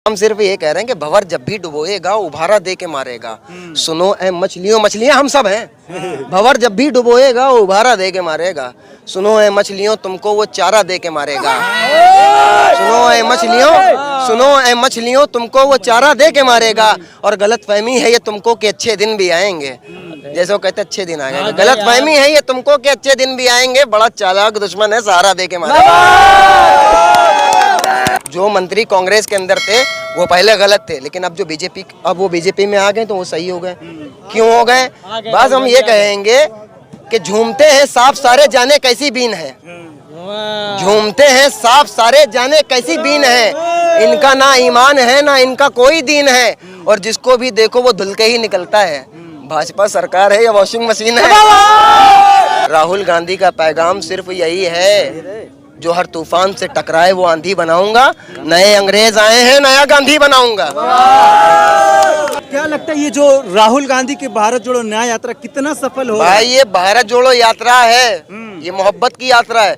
हम सिर्फ ये कह रहे हैं कि भंवर जब भी डुबोएगा उभारा दे के मारेगा। सुनो ऐ मछलियों, मछलियां हम सब हैं। भंवर जब भी डुबोएगा उभारा दे के मारेगा। सुनो ऐ मछलियों, तुमको वो चारा दे के मारेगा। सुनो ऐ मछलियों, सुनो ऐ मछलियों, तुमको वो चारा दे के मारेगा। और गलत फहमी है ये तुमको कि अच्छे दिन भी आएंगे। जैसे वो कहते अच्छे दिन आएंगे, गलत फहमी है ये तुमको कि अच्छे दिन भी आएंगे। बड़ा चालाक दुश्मन है, सहारा दे के मारेगा। जो मंत्री कांग्रेस के अंदर थे वो पहले गलत थे, लेकिन अब जो बीजेपी, अब वो बीजेपी में आ गए तो वो सही हो गए। क्यों हो गए? बस हम ये कहेंगे कि झूमते हैं सांप सारे जाने कैसी बीन है। झूमते हैं सांप सारे जाने कैसी बीन है। इनका ना ईमान है ना इनका कोई दीन है, और जिसको भी देखो वो धुल के ही निकलता है। भाजपा सरकार है या वॉशिंग मशीन है? राहुल गांधी का पैगाम सिर्फ यही है, जो हर तूफान से टकराए वो आंधी बनाऊंगा। नए अंग्रेज आए हैं, नया गांधी बनाऊंगा। क्या लगता है ये जो राहुल गांधी की भारत जोड़ो न्याय यात्रा कितना सफल हो? भाई ये भारत जोड़ो यात्रा है, ये मोहब्बत की यात्रा है।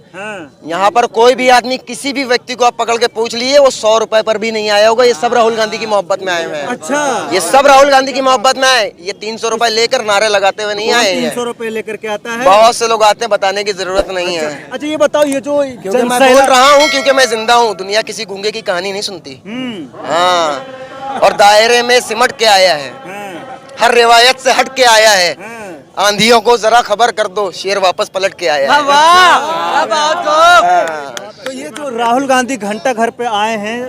यहाँ पर कोई भी आदमी, किसी भी व्यक्ति को आप पकड़ के पूछ लिए, वो 100 रुपए पर भी नहीं आया होगा। ये सब राहुल गांधी की मोहब्बत में आए हुए हैं। अच्छा, ये सब राहुल गांधी की मोहब्बत में आए। ये 300 रुपए लेकर नारे लगाते हुए नहीं आए। 300 रुपए लेकर के आता है? बहुत से लोग आते हैं, बताने की जरूरत नहीं है। अच्छा ये बताओ, ये जो क्योंकि मैं बोल रहा हूँ, क्योंकि मैं जिंदा हूँ। दुनिया किसी गूंगे की कहानी नहीं सुनती। हाँ, और दायरे में सिमट के आया है, हर रिवायत से हट के आया है। आंधियों को जरा खबर कर दो, शेर वापस पलट के आया है। तो ये जो राहुल गांधी घंटा घर पे आए हैं,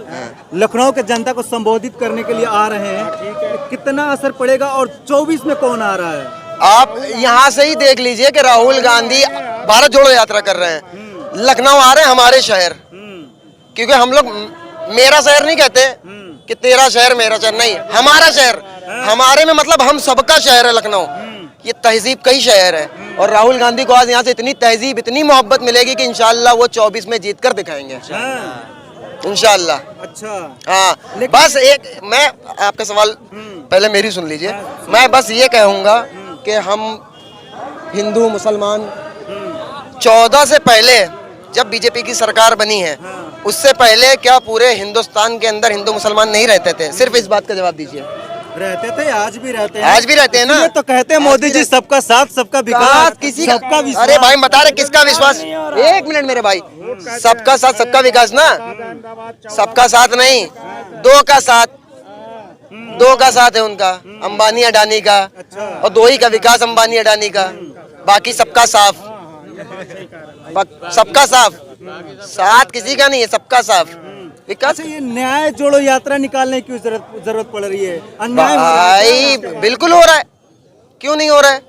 लखनऊ के जनता को संबोधित करने के लिए आ रहे हैं, कितना असर पड़ेगा? और 24 में कौन आ रहा है? आप यहाँ से ही देख लीजिए कि राहुल गांधी भारत जोड़ो यात्रा कर रहे हैं। लखनऊ आ रहे हैं, हमारे शहर, क्योंकि हम लोग मेरा शहर नहीं कहते कि तेरा शहर मेरा शहर, नहीं, हमारा शहर। हमारे में मतलब हम सबका शहर है लखनऊ। ये तहजीब का ही शहर है, और राहुल गांधी को आज यहाँ से इतनी तहजीब, इतनी मोहब्बत मिलेगी कि इंशाल्लाह वो 24 में जीत कर दिखाएंगे इंशाल्लाह। अच्छा, हाँ, बस एक, मैं आपका सवाल पहले मेरी सुन लीजिए। मैं बस ये कहूँगा कि हम हिंदू मुसलमान 14 से पहले जब बीजेपी की सरकार बनी है, उससे पहले क्या पूरे हिंदुस्तान के अंदर हिंदू मुसलमान नहीं रहते थे? सिर्फ इस बात का जवाब दीजिए। रहते थे, आज भी रहते हैं। आज भी रहते हैं ना? तो कहते हैं मोदी जी सबका साथ सबका विकास, किसी सबका विश्वास। अरे भाई बता रहे किसका विश्वास? एक मिनट मेरे भाई, सबका साथ सबका विकास ना, सबका साथ नहीं, दो का साथ, दो का साथ है उनका, अंबानी अडानी का। और दो ही का विकास, अंबानी अडानी का। बाकी सबका साफ, सबका साफ, साथ किसी का नहीं है, सबका साफ विकास। ये न्याय जोड़ो यात्रा निकालने की जरूरत पड़ रही है? अन्याय भाई बिल्कुल हो रहा है, क्यों नहीं हो रहा है?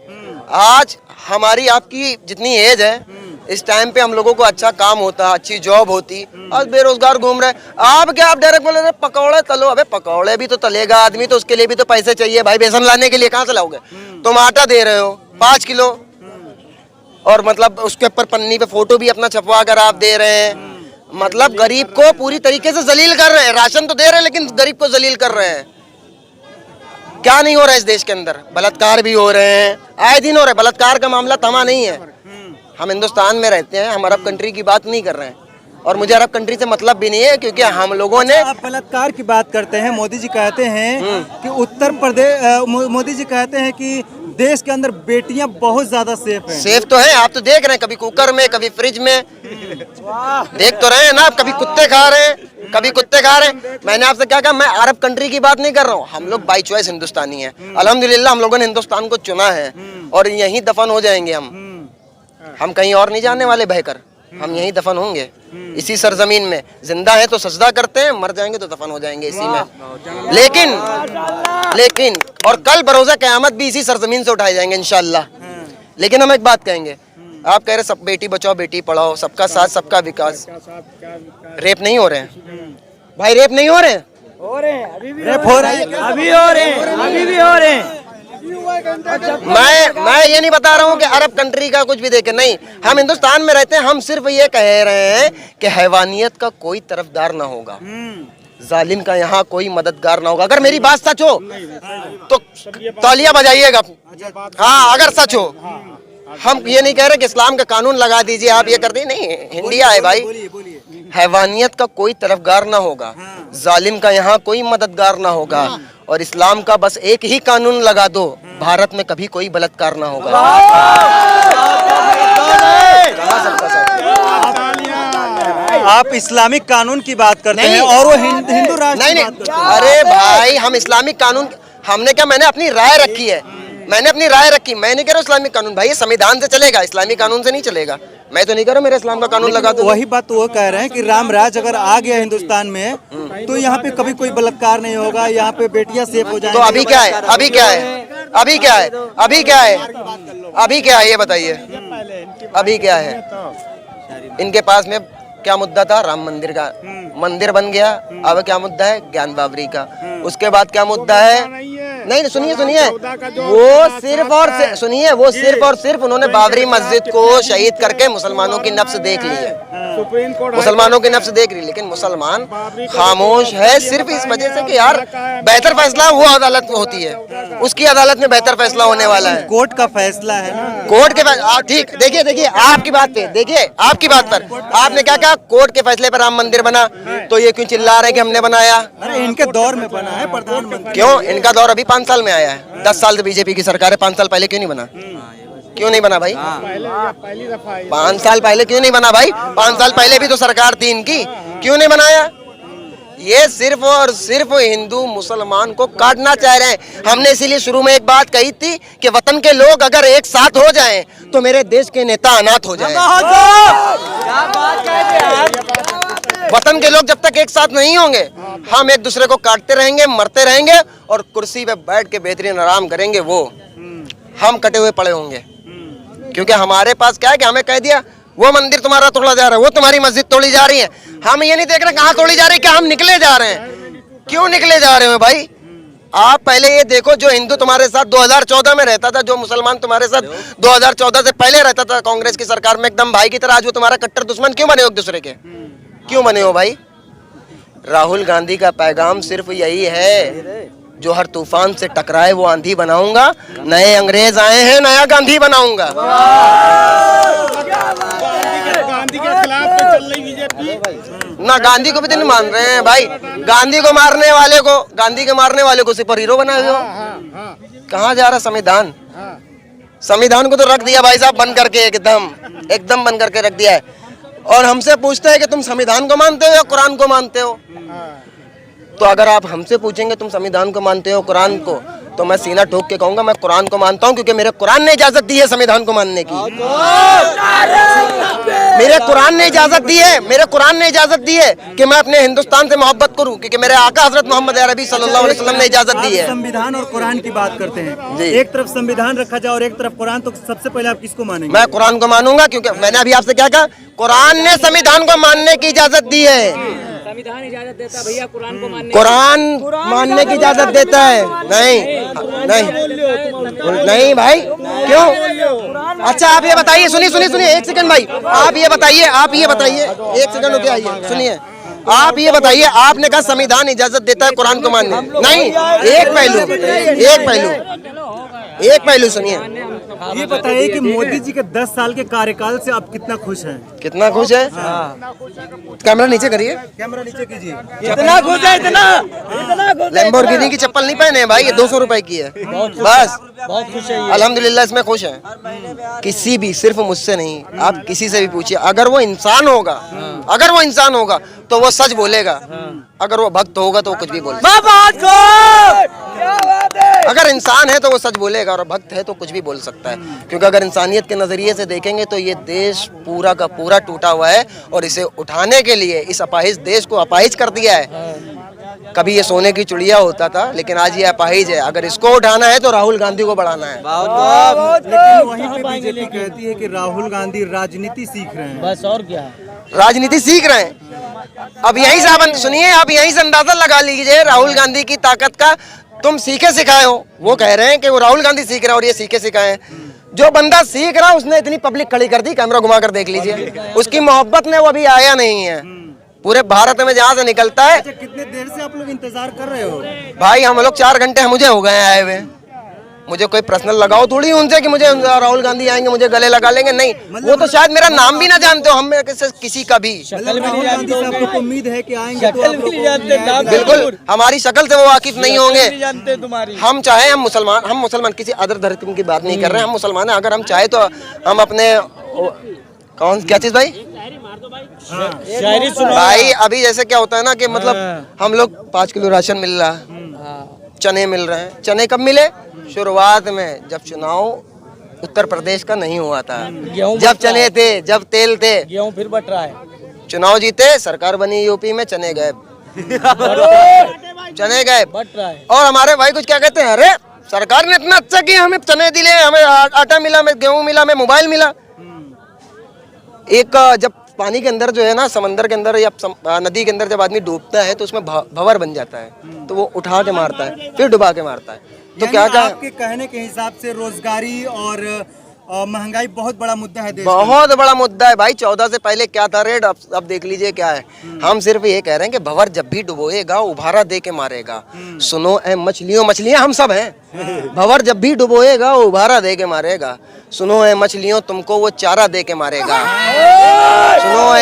आज हमारी आपकी जितनी एज है, इस टाइम पे हम लोगों को अच्छा काम होता, अच्छी जॉब होती, आज बेरोजगार घूम रहे। आप क्या, आप डायरेक्ट बोले पकौड़े तलो? अबे पकौड़े भी तो तलेगा आदमी, तो उसके लिए भी तो पैसे चाहिए भाई। बेसन लाने के लिए कहाँ से लाओगे? तुम आटा दे रहे हो 5 किलो, और मतलब उसके ऊपर पन्नी पे फोटो भी अपना छपवा कर आप दे रहे हैं। मतलब गरीब को पूरी तरीके से जलील कर रहे हैं। राशन तो दे रहे हैं, लेकिन गरीब को जलील कर रहे हैं। क्या नहीं हो रहा है इस देश के अंदर? बलात्कार भी हो रहे हैं, आए दिन हो रहे हैं। बलात्कार का मामला थमा नहीं है। हम हिंदुस्तान में रहते हैं, हम अरब कंट्री की बात नहीं कर रहे हैं, और मुझे अरब कंट्री से मतलब भी नहीं है, क्योंकि हम लोगों ने। आप बलात्कार की बात करते हैं, मोदी जी कहते हैं कि उत्तर प्रदेश, मोदी जी कहते हैं कि देश के अंदर बेटियां बहुत ज्यादा सेफ हैं। सेफ तो है, आप तो देख रहे हैं, कभी कुकर में, कभी फ्रिज में, देख तो रहे हैं ना। कभी कुत्ते खा रहे हैं, कभी कुत्ते खा रहे हैं। मैंने आपसे क्या कहा, मैं अरब कंट्री की बात नहीं कर रहा हूँ। हम लोग बाई चॉइस हिंदुस्तानी हैं, अल्हम्दुलिल्लाह। हम लोगों ने हिंदुस्तान को चुना है, और यहीं दफन हो जाएंगे हम कहीं और नहीं जाने वाले बहकर। हम यहीं दफन होंगे, इसी सरजमीन में। जिंदा है तो सजदा करते हैं, मर जाएंगे तो दफन हो जाएंगे इसी में। लेकिन और कल बरोज़ा क़यामत भी इसी सरजमीन से उठाए जाएंगे इंशाअल्लाह। लेकिन हम एक बात कहेंगे, आप कह रहे सब बेटी बचाओ बेटी पढ़ाओ, सबका साथ सबका विकास। रेप नहीं हो रहे हैं भाई? रेप नहीं हो रहे हैं? हो रहे हैं, अभी भी हो रहे हैं, अभी हो रहे हैं, अभी भी हो रहे हैं। मैं ये नहीं बता रहा हूँ कि अरब कंट्री का कुछ भी देखे, नहीं। हम हिंदुस्तान में रहते हैं। हम सिर्फ ये कह रहे हैं कि हैवानियत का कोई तरफदार ना होगा, जालिम का यहाँ कोई मददगार ना होगा। अगर मेरी बात सच हो तो तालियां बजाइएगा। हाँ, अगर सच हो। हम ये नहीं कह रहे कि इस्लाम का कानून लगा दीजिए, आप ये कर दी, नहीं। इंडिया है भाई, हैवानियत का कोई तरफदार ना होगा, जालिम का यहाँ कोई मददगार ना होगा, और इस्लाम का बस एक ही कानून लगा दो, भारत में कभी कोई बलात्कार ना होगा। आप इस्लामिक कानून की बात करते हैं और वो हिंदू राष्ट्र नहीं की नहीं, बात करते हैं। अरे भाई हम इस्लामिक कानून, हमने क्या, मैंने अपनी राय रखी है, मैंने अपनी राय रखी, मैं नहीं कह रहा इस्लामिक कानून, भाई ये संविधान से चलेगा, इस्लामिक कानून से नहीं चलेगा। मैं तो नहीं कह रहा मेरा इस्लाम का कानून लगा दो। वही बात तो वो कह रहे हैं कि राम राज अगर आ गया हिंदुस्तान में तो यहाँ पे कभी कोई बलात्कार नहीं होगा, यहाँ पे बेटियां सेफ हो जाएंगी। तो अभी क्या है, अभी क्या है, अभी क्या है, अभी क्या है, अभी क्या है ये बताइए, अभी क्या है? इनके पास में क्या मुद्दा था? राम मंदिर का, मंदिर बन गया। अब क्या मुद्दा है? ज्ञान बावरी का। उसके बाद क्या मुद्दा है? नहीं सुनिए सुनिए, वो सिर्फ और सुनिए, वो सिर्फ और सिर्फ उन्होंने बाबरी मस्जिद को शहीद करके मुसलमानों की नफ्स देख ली है, मुसलमानों की नफ्स देख ली, लेकिन मुसलमान खामोश है सिर्फ इस वजह से कि यार बेहतर फैसला वो अदालत में होती है, उसकी अदालत में बेहतर फैसला होने वाला है, कोर्ट का फैसला है ना, कोर्ट के ठीक। देखिए देखिए आपकी बात पे, देखिए आपकी बात पर आपने क्या कहा, कोर्ट के फैसले पर राम मंदिर बना, तो ये क्यों चिल्ला रहे हैं कि हमने बनाया? अरे इनके दौर में बना है प्रधानमंत्री। क्यों? इनका दौर अभी 5 साल में आया है, 10 साल से बीजेपी की सरकार है, 5 साल पहले क्यों नहीं बना? क्यों नहीं बना भाई? 5 साल पहले क्यों नहीं बना भाई? 5 साल पहले भी तो सरकार थी इनकी, क्यों नहीं बनाया? ये सिर्फ और सिर्फ हिंदू मुसलमान को काटना चाह रहे हैं। हमने इसीलिए शुरू में एक बात कही थी कि वतन के लोग अगर एक साथ हो जाएं तो मेरे देश के नेता अनाथ हो जाएं। वतन के लोग जब तक एक साथ नहीं होंगे, हम एक दूसरे को काटते रहेंगे, मरते रहेंगे, और कुर्सी पे बैठ के बेहतरीन आराम करेंगे, वो हम कटे हुए पड़े होंगे। क्योंकि हमारे पास क्या है कि हमें कह दिया वो मंदिर तुम्हारा तोड़ा जा रहा है, वो तुम्हारी मस्जिद तोड़ी जा रही है, हम ये नहीं देख रहे कहाँ तोड़ी जा रही है, क्या हम निकले जा रहे हैं? क्यों निकले जा रहे हो भाई? आप पहले ये देखो, जो हिंदू तुम्हारे साथ 2014 में रहता था, जो मुसलमान तुम्हारे साथ 2014 से पहले रहता था कांग्रेस की सरकार में एकदम भाई की तरह, आज वो तुम्हारा कट्टर दुश्मन क्यों बने हो एक दूसरे के? क्यों बने हो भाई? राहुल गांधी का पैगाम सिर्फ यही है, जो हर तूफान से टकराए वो आंधी बनाऊंगा, नए अंग्रेज आए हैं नया गांधी बनाऊंगा। गांधी के खिलाफ तो चल रही बीजेपी ना, गांधी को भी तो नहीं मान रहे हैं भाई, गांधी को मारने वाले को, गांधी के मारने वाले को सुपर हीरो बनाए हो। कहाँ जा रहा संविधान? संविधान को तो रख दिया भाई साहब बंद करके, एकदम बंद करके रख दिया है, और हमसे पूछते हैं कि तुम संविधान को मानते हो या कुरान को मानते हो? तो अगर आप हमसे पूछेंगे तुम संविधान को मानते हो कुरान को, तो मैं सीना ठोक के कहूंगा मैं कुरान को मानता हूं, क्योंकि मेरे कुरान ने इजाजत दी है संविधान को मानने की। मेरे कुरान ने इजाजत दी है, मेरे कुरान ने इजाजत दी है कि मैं अपने हिंदुस्तान से मोहब्बत करूं, क्योंकि मेरे आका हजरत मोहम्मद अरबी सल्लल्लाहु अलैहि वसल्लम ने इजाजत दी है। संविधान और कुरान की बात करते हैं, एक तरफ संविधान रखा जाए और एक तरफ कुरान, तो सबसे पहले आप किसको मानेंगे? मैं कुरान को मानूंगा, क्योंकि मैंने अभी आपसे क्या कहा, कुरान ने संविधान को मानने की इजाजत दी है। संविधान इजाजत देता है भैया कुरान को मानने, कुरान मानने की इजाजत देता है? नहीं भाई, क्यों? अच्छा आप ये बताइए, सुनिए एक सेकंड भाई, आप ये बताइए, एक सेकंड रुकिए, आइए सुनिए, आप ये बताइए, आपने कहा संविधान इजाजत देता है कुरान को मानने, नहीं, एक पहलू सुनिए। ये बताइए कि मोदी जी के 10 साल के कार्यकाल से आप कितना खुश हैं? कितना खुश है? कैमरा नीचे करिए, कैमरा नीचे कीजिए। कितना खुश है? इतना लैम्बोर्गिनी की चप्पल नहीं पहने भाई, ये 200 रुपए की है, बस बहुत खुश है, अल्हम्दुलिल्लाह इसमें खुश है। किसी भी, सिर्फ मुझसे नहीं, आप किसी से भी पूछिए, अगर वो इंसान होगा तो वो सच बोलेगा, अगर वो भक्त होगा तो वो कुछ भी बोलेगा। अगर इंसान है तो वो सच बोलेगा, और भक्त है तो कुछ भी बोल सकता है, क्योंकि अगर इंसानियत के नजरिए से देखेंगे तो ये देश पूरा का पूरा टूटा हुआ है, और इसे उठाने के लिए इस अपाहिज देश को अपाहिज कर दिया है। कभी ये सोने की चिड़िया होता था, लेकिन आज ये अपाहिज है। अगर इसको उठाना है तो राहुल गांधी को बढ़ाना है। लेकिन वहीं पे बीजेपी कहती है कि राहुल गांधी राजनीति सीख रहे हैं। बस और क्या, राजनीति सीख रहे हैं। अब यहीं से आप सुनिए, आप यहीं से अंदाजा लगा लीजिए राहुल गांधी की ताकत का। तुम सीखे सिखाए हो, वो कह रहे हैं कि वो राहुल गांधी सीख रहा है और ये सीखे सिखाए हैं। जो बंदा सीख रहा है उसने इतनी पब्लिक खड़ी कर दी, कैमरा घुमा कर देख लीजिए, उसकी मोहब्बत में वो अभी आया नहीं है। पूरे भारत में जहाँ से निकलता है। कितने देर से आप लोग इंतजार कर रहे हो? भाई हम लोग 4 घंटे मुझे हो गए आए हुए, मुझे कोई पर्सनल लगाओ थोड़ी उनसे कि मुझे राहुल गांधी आएंगे मुझे गले लगा लेंगे, नहीं। वो तो शायद मेरा नाम भी ना जानते हो, हम में किसी का भी। राहुल गांधी से आप लोग को उम्मीद है कि आएंगे तो आप लोग को बिल्कुल हमारी शक्ल से वो वाकिफ नहीं होंगे। जानते तुम्हारी हम चाहे हम मुसलमान किसी अदर धर्म की बात नहीं कर रहे हैं, हम मुसलमान हैं। अगर हम चाहे तो हम अपने क्या चीज भाई शायरी सुनो भाई, अभी जैसे क्या होता है ना कि मतलब हम लोग 5 किलो राशन मिल रहा है, चने मिल रहे हैं। चने कब मिले? शुरुआत में जब चुनाव उत्तर प्रदेश का नहीं हुआ था, जब चने थे, जब तेल थे। गेहूं फिर बट रहा है। चुनाव जीते, सरकार बनी यूपी में, चने गए चने गए। बट रहा है। और हमारे भाई कुछ क्या कहते हैं, अरे सरकार ने इतना अच्छा किया, हमें चने दिले, हमें आटा मिला, हमें गेहूं मिला, हमें मोबाइल मिला। एक जब पानी के अंदर जो है ना, समंदर के अंदर या नदी के अंदर जब आदमी डूबता है तो उसमें भंवर बन जाता है, तो वो उठा के मारता है, फिर डुबा के मारता है। तो क्या क्या आपके कहने के हिसाब से रोजगारी और महंगाई बहुत बड़ा मुद्दा है देश बहुत बड़ा मुद्दा है भाई। 14 से पहले क्या था रेट, अब देख लीजिए क्या है। हम सिर्फ ये कह रहे हैं कि भंवर जब भी डुबोएगा उभारा दे के मारेगा। सुनो ऐ मछलियों, मछलियां हम सब हैं। भंवर जब भी डुबोएगा उभारा दे के मारेगा। सुनो ऐ मछलियों तुमको वो चारा दे के मारेगा। सुनो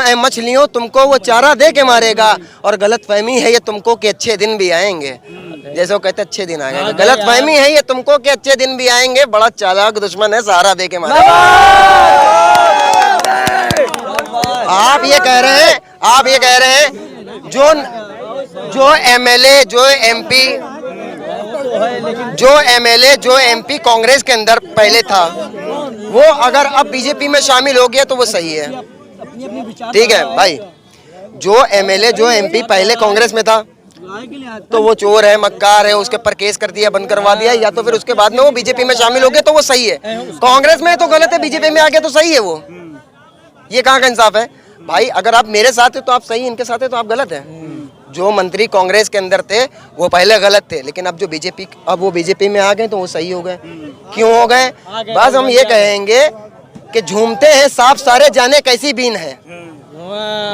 ऐ मछलियों तुमको वो चारा दे के मारेगा। और गलत फहमी है ये तुमको कि अच्छे दिन भी आएंगे, जैसे वो कहते अच्छे दिन आएंगे। गलत फहमी है ये तुमको कि अच्छे दिन भी आएंगे। बड़ा चालाक दुश्मन है, सहारा दे के मारेगा। आप ये कह रहे हैं जो एमएलए जो एमपी कांग्रेस के अंदर पहले था, वो अगर अब बीजेपी में शामिल हो गया तो वो सही है। ठीक है भाई, जो एमएलए जो एमपी पहले कांग्रेस में था तो वो चोर है, मक्कार है, उसके ऊपर केस कर दिया, बंद करवा दिया, या तो फिर उसके बाद में वो बीजेपी में शामिल हो गया तो वो सही है। कांग्रेस में तो गलत है, बीजेपी में आ गया तो सही है वो। ये कहाँ का इंसाफ है भाई? अगर आप मेरे साथ है तो आप सही, इनके साथ है तो आप गलत है। जो मंत्री कांग्रेस के अंदर थे वो पहले गलत थे, लेकिन अब वो बीजेपी में आ गए तो वो सही हो गए। क्यों हो गए? बस हम ये कहेंगे कि झूमते हैं सांप सारे जाने कैसी बीन है,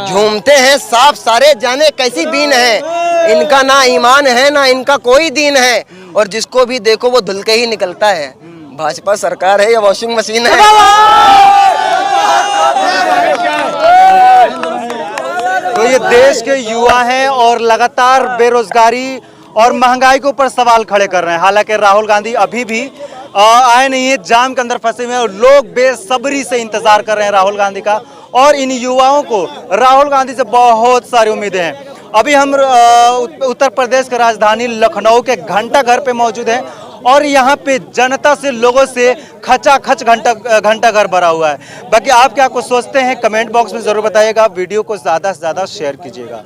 झूमते हैं सांप सारे जाने कैसी बीन है। इनका ना ईमान है ना इनका कोई दीन है, और जिसको भी देखो वो धुल के ही निकलता है। भाजपा सरकार है या वॉशिंग मशीन है? तो ये देश के युवा हैं और लगातार बेरोजगारी और महंगाई के ऊपर सवाल खड़े कर रहे हैं। हालांकि राहुल गांधी अभी भी आए नहीं है, जाम के अंदर फंसे हुए हैं और लोग बेसब्री से इंतजार कर रहे हैं राहुल गांधी का। और इन युवाओं को राहुल गांधी से बहुत सारी उम्मीदें हैं। अभी हम उत्तर प्रदेश की राजधानी लखनऊ के घंटा घर पे मौजूद हैं और यहाँ पे जनता से, लोगों से खचाखच घंटा घर भरा हुआ है। बाकी आप क्या कुछ सोचते हैं कमेंट बॉक्स में जरूर बताइएगा। वीडियो को ज़्यादा से ज़्यादा शेयर कीजिएगा।